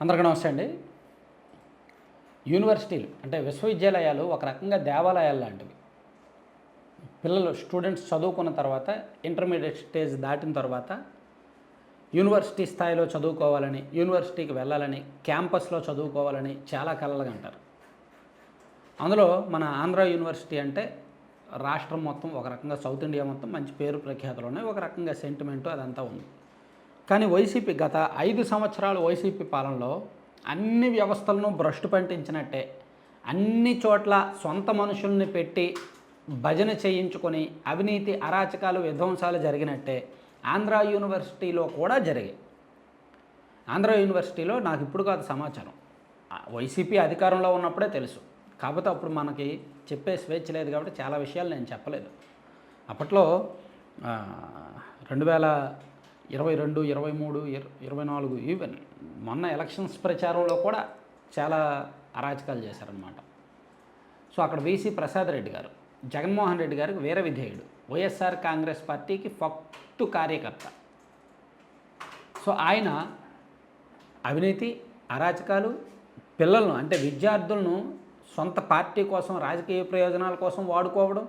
అందరికీ నమస్తే అండి. యూనివర్సిటీలు అంటే విశ్వవిద్యాలయాలు ఒక రకంగా దేవాలయాలు లాంటివి. పిల్లలు స్టూడెంట్స్ చదువుకున్న తర్వాత ఇంటర్మీడియట్ స్టేజ్ దాటిన తర్వాత యూనివర్సిటీ స్థాయిలో చదువుకోవాలని, యూనివర్సిటీకి వెళ్ళాలని, క్యాంపస్లో చదువుకోవాలని చాలా కలలుగా అంటారు. అందులో మన ఆంధ్ర యూనివర్సిటీ అంటే రాష్ట్రం మొత్తం ఒక రకంగా సౌత్ ఇండియా మొత్తం మంచి పేరు ప్రఖ్యాతులు ఉన్నాయి. ఒక రకంగా సెంటిమెంటు అదంతా ఉంది. కానీ వైసీపీ గత 5 సంవత్సరాలు వైసీపీ పాలనలో అన్ని వ్యవస్థలను భ్రష్టు పట్టించినట్టే, అన్ని చోట్ల సొంత మనుషుల్ని పెట్టి భజన చేయించుకొని అవినీతి అరాచకాలు విధ్వంసాలు జరిగినట్టే ఆంధ్ర యూనివర్సిటీలో కూడా జరిగాయి. ఆంధ్ర యూనివర్సిటీలో నాకు ఇప్పుడు కాదు సమాచారం, వైసీపీ అధికారంలో ఉన్నప్పుడే తెలుసు. కాకపోతే అప్పుడు మనకి చెప్పే స్వేచ్ఛ లేదు కాబట్టి చాలా విషయాలు నేను చెప్పలేదు. అప్పట్లో 2022, 23, 24 ఈవెన్ మొన్న ఎలక్షన్స్ ప్రచారంలో కూడా చాలా అరాచకాలు చేశారనమాట. సో అక్కడ వీసీ ప్రసాద్ రెడ్డి గారు జగన్మోహన్ రెడ్డి గారికి వీర విధేయుడు, వైఎస్ఆర్ కాంగ్రెస్ పార్టీకి ఫక్టు కార్యకర్త. సో ఆయన అవినీతి అరాచకాలు పిల్లలను అంటే విద్యార్థులను సొంత పార్టీ కోసం రాజకీయ ప్రయోజనాల కోసం వాడుకోవడం,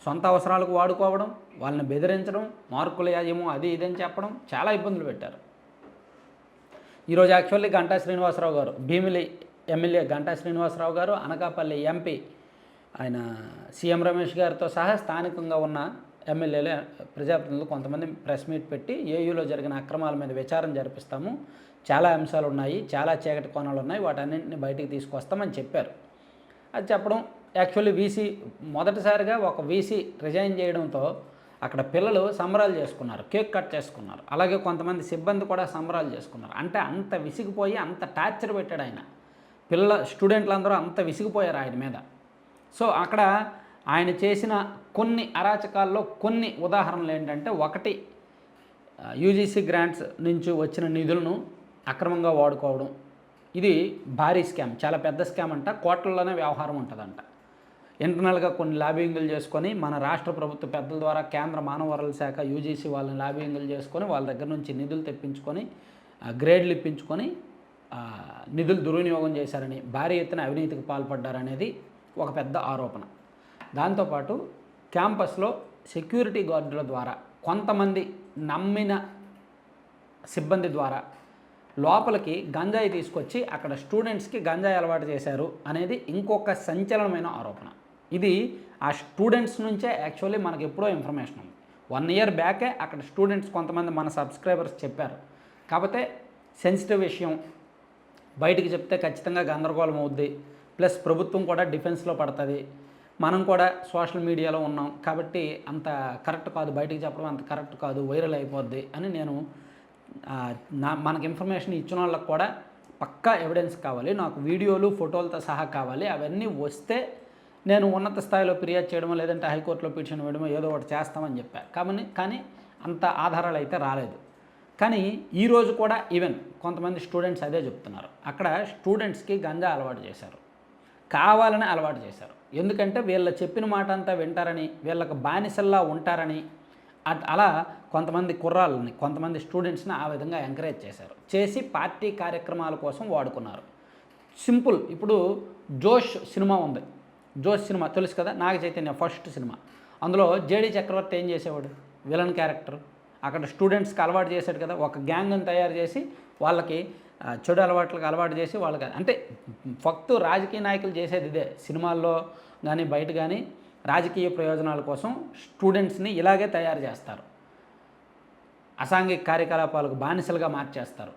సొంత అవసరాలకు వాడుకోవడం, వాళ్ళని బెదిరించడం, మార్కుల యాజమో అది ఇదని చెప్పడం చాలా ఇబ్బందులు పెట్టారు. ఈరోజు యాక్చువల్లీ గంటా శ్రీనివాసరావు గారు, భీమిలి ఎమ్మెల్యే గంటా శ్రీనివాసరావు గారు, అనకాపల్లి ఎంపీ ఆయన సీఎం రమేష్ గారితో సహా స్థానికంగా ఉన్న ఎమ్మెల్యేలు ప్రజాప్రతినిధులు కొంతమంది ప్రెస్ మీట్ పెట్టి ఏయూలో జరిగిన అక్రమాల మీద విచారణ జరిపిస్తాము, చాలా అంశాలు ఉన్నాయి, చాలా చీకటి కోణాలు ఉన్నాయి, వాటన్నింటిని బయటికి తీసుకొస్తామని చెప్పారు. అది చెప్పడం యాక్చువల్లీ వీసీ మొదటిసారిగా ఒక వీసీ రిజైన్ చేయడంతో అక్కడ పిల్లలు సంబరాలు చేసుకున్నారు, కేక్ కట్ చేసుకున్నారు. అలాగే కొంతమంది సిబ్బంది కూడా సంబరాలు చేసుకున్నారు. అంటే అంత విసిగిపోయి అంత టార్చర్ పెట్టాడు ఆయన. స్టూడెంట్లందరూ అంత విసిగిపోయారు ఆయన మీద. సో అక్కడ ఆయన చేసిన కొన్ని అరాచకాల్లో కొన్ని ఉదాహరణలు ఏంటంటే, ఒకటి యూజీసీ గ్రాంట్స్ నుంచి వచ్చిన నిధులను అక్రమంగా వాడుకోవడం. ఇది భారీ స్కామ్, చాలా పెద్ద స్కామ్ అంట, కోట్లలోనే వ్యవహారం ఉంటుందంట. ఇంటర్నల్గా కొన్ని లాబింగులు చేసుకొని మన రాష్ట్ర ప్రభుత్వ పెద్దల ద్వారా కేంద్ర మానవ వనరుల శాఖ యూజీసీ వాళ్ళని లాబింగులు చేసుకొని వాళ్ళ దగ్గర నుంచి నిధులు తెప్పించుకొని గ్రేడ్లు ఇప్పించుకొని నిధులు దుర్వినియోగం చేశారని, భారీ ఎత్తున అవినీతికి పాల్పడ్డారనేది ఒక పెద్ద ఆరోపణ. దాంతోపాటు క్యాంపస్లో సెక్యూరిటీ గార్డుల ద్వారా కొంతమంది నమ్మిన సిబ్బంది ద్వారా లోపలికి గంజాయి తీసుకొచ్చి అక్కడ స్టూడెంట్స్కి గంజాయి అలవాటు చేశారు అనేది ఇంకొక సంచలనమైన ఆరోపణ. ఇది ఆ స్టూడెంట్స్ నుంచే యాక్చువల్లీ మనకు ఎప్పుడో ఇన్ఫర్మేషన్ ఉంది. 1 ఇయర్ బ్యాకే అక్కడ స్టూడెంట్స్ కొంతమంది మన సబ్స్క్రైబర్స్ చెప్పారు. కాకపోతే సెన్సిటివ్ విషయం, బయటికి చెప్తే ఖచ్చితంగా గందరగోళం అవుద్ది, ప్లస్ ప్రభుత్వం కూడా డిఫెన్స్లో పడుతుంది, మనం కూడా సోషల్ మీడియాలో ఉన్నాం కాబట్టి అంత కరెక్ట్ కాదు, బయటికి చెప్పడం అంత కరెక్ట్ కాదు, వైరల్ అయిపోద్ది అని నేను మనకు ఇన్ఫర్మేషన్ ఇచ్చిన వాళ్ళకి కూడా పక్కా ఎవిడెన్స్ కావాలి, నాకు వీడియోలు ఫోటోలతో సహా కావాలి, అవన్నీ వస్తే నేను ఉన్నత స్థాయిలో ఫిర్యాదు చేయడమో లేదంటే హైకోర్టులో పిటిషన్ వేయడమో ఏదో ఒకటి చేస్తామని చెప్పా. కానీ అంత ఆధారాలు అయితే రాలేదు. కానీ ఈరోజు కూడా ఈవెన్ కొంతమంది స్టూడెంట్స్ అదే చెప్తున్నారు, అక్కడ స్టూడెంట్స్కి గంజా అలవాటు చేశారు, కావాలని అలవాటు చేశారు. ఎందుకంటే వీళ్ళ చెప్పిన మాట అంతా వింటారని, వీళ్ళకి బానిసల్లా ఉంటారని అలా కొంతమంది కుర్రాళ్ళని, కొంతమంది స్టూడెంట్స్ని ఆ విధంగా ఎంకరేజ్ చేశారు, చేసి పార్టీ కార్యక్రమాల కోసం వాడుకున్నారు. సింపుల్, ఇప్పుడు జోష్ సినిమా ఉంది, జోష్ సినిమా తెలుసు కదా, నాగ చైతన్య ఫస్ట్ సినిమా. అందులో జేడీ చక్రవర్తి ఏం చేసేవాడు, విలన్ క్యారెక్టర్. అక్కడ స్టూడెంట్స్కి అలవాటు చేశాడు కదా, ఒక గ్యాంగ్ని తయారు చేసి వాళ్ళకి చెడు అలవాట్లకు అలవాటు చేసి వాళ్ళకి, అంటే ఫక్తు రాజకీయ నాయకులు చేసేది ఇదే, సినిమాల్లో కానీ బయట కానీ రాజకీయ ప్రయోజనాల కోసం స్టూడెంట్స్ని ఇలాగే తయారు చేస్తారు, అసాంఘిక కార్యకలాపాలకు బానిసలుగా మార్చేస్తారు,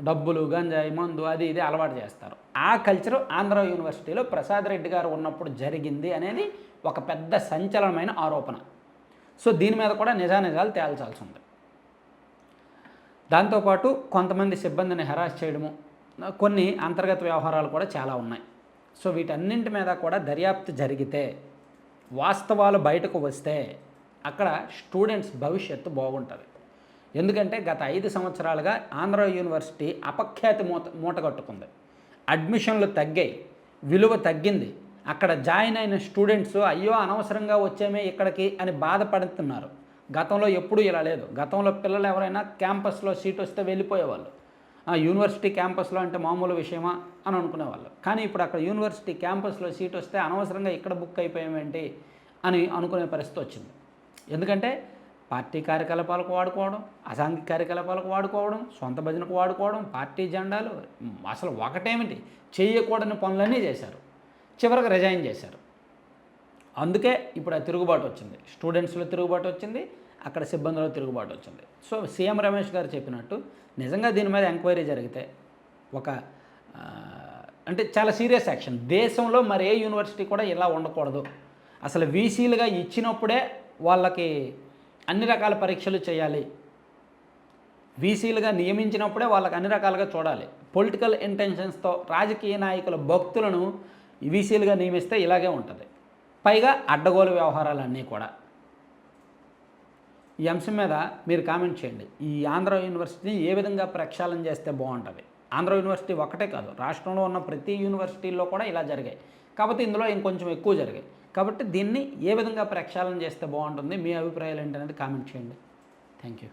డబ్బులు గంజాయి మందు అది ఇది అలవాటు చేస్తారు. ఆ కల్చర్ ఆంధ్ర యూనివర్సిటీలో ప్రసాద్ రెడ్డి గారు ఉన్నప్పుడు జరిగింది అనేది ఒక పెద్ద సంచలనమైన ఆరోపణ. సో దీని మీద కూడా నిజానిజాలు తేల్చాల్సి ఉంది. దాంతోపాటు కొంతమంది సిబ్బందిని హెరాస్ చేయడము, కొన్ని అంతర్గత వ్యవహారాలు కూడా చాలా ఉన్నాయి. సో వీటన్నింటి మీద కూడా దర్యాప్తు జరిగితే, వాస్తవాలు బయటకు వస్తే అక్కడ స్టూడెంట్స్ భవిష్యత్తు బాగుంటుంది. ఎందుకంటే గత 5 సంవత్సరాలుగా ఆంధ్ర యూనివర్సిటీ అపఖ్యాతి మూటగట్టుకుంది, అడ్మిషన్లు తగ్గాయి, విలువ తగ్గింది. అక్కడ జాయిన్ అయిన స్టూడెంట్స్ అయ్యో అనవసరంగా వచ్చామే ఇక్కడికి అని బాధపడుతున్నారు. గతంలో ఎప్పుడూ ఇలా లేదు. గతంలో పిల్లలు ఎవరైనా క్యాంపస్లో సీట్ వస్తే వెళ్ళిపోయేవాళ్ళు. యూనివర్సిటీ క్యాంపస్లో అంటే మామూలు విషయమా అని అనుకునేవాళ్ళు. కానీ ఇప్పుడు అక్కడ యూనివర్సిటీ క్యాంపస్లో సీట్ వస్తే అనవసరంగా ఇక్కడ బుక్ అయిపోయామేంటి అని అనుకునే పరిస్థితి వచ్చింది. ఎందుకంటే పార్టీ కార్యకలాపాలకు వాడుకోవడం, అసాంఘిక కార్యకలాపాలకు వాడుకోవడం, సొంత భజనకు వాడుకోవడం, పార్టీ జెండాలు, అసలు ఒకటేమిటి చేయకూడని పనులన్నీ చేశారు. చివరికి రిజైన్ చేశారు. అందుకే ఇప్పుడు ఆ తిరుగుబాటు వచ్చింది. స్టూడెంట్స్లో తిరుగుబాటు వచ్చింది, అక్కడ సిబ్బందిలో తిరుగుబాటు వచ్చింది. సో సీఎం రమేష్ గారు చెప్పినట్టు నిజంగా దీని మీద ఎంక్వైరీ జరిగితే ఒక అంటే చాలా సీరియస్ యాక్షన్. దేశంలో మరి ఏ యూనివర్సిటీ కూడా ఇలా ఉండకూడదు. అసలు వీసీలుగా ఇచ్చినప్పుడే వాళ్ళకి అన్ని రకాల పరీక్షలు చేయాలి. వీసీలుగా నియమించినప్పుడే వాళ్ళకి అన్ని రకాలుగా చూడాలి. పొలిటికల్ ఇంటెన్షన్స్తో రాజకీయ నాయకుల భక్తులను వీసీలుగా నియమిస్తే ఇలాగే ఉంటుంది. పైగా అడ్డగోలు వ్యవహారాలన్నీ కూడా. ఈ అంశం మీద మీరు కామెంట్ చేయండి. ఈ ఆంధ్ర యూనివర్సిటీని ఏ విధంగా ప్రక్షాళన చేస్తే బాగుంటుంది? ఆంధ్ర యూనివర్సిటీ ఒకటే కాదు, రాష్ట్రంలో ఉన్న ప్రతి యూనివర్సిటీల్లో కూడా ఇలా జరిగాయి. కాకపోతే ఇందులో ఇంకొంచెం ఎక్కువ జరిగాయి. కాబట్టి దీన్ని ఏ విధంగా ప్రక్షాళన చేస్తే బాగుంటుంది? మీ అభిప్రాయాలు ఏంటనేది కామెంట్ చేయండి. Thank you.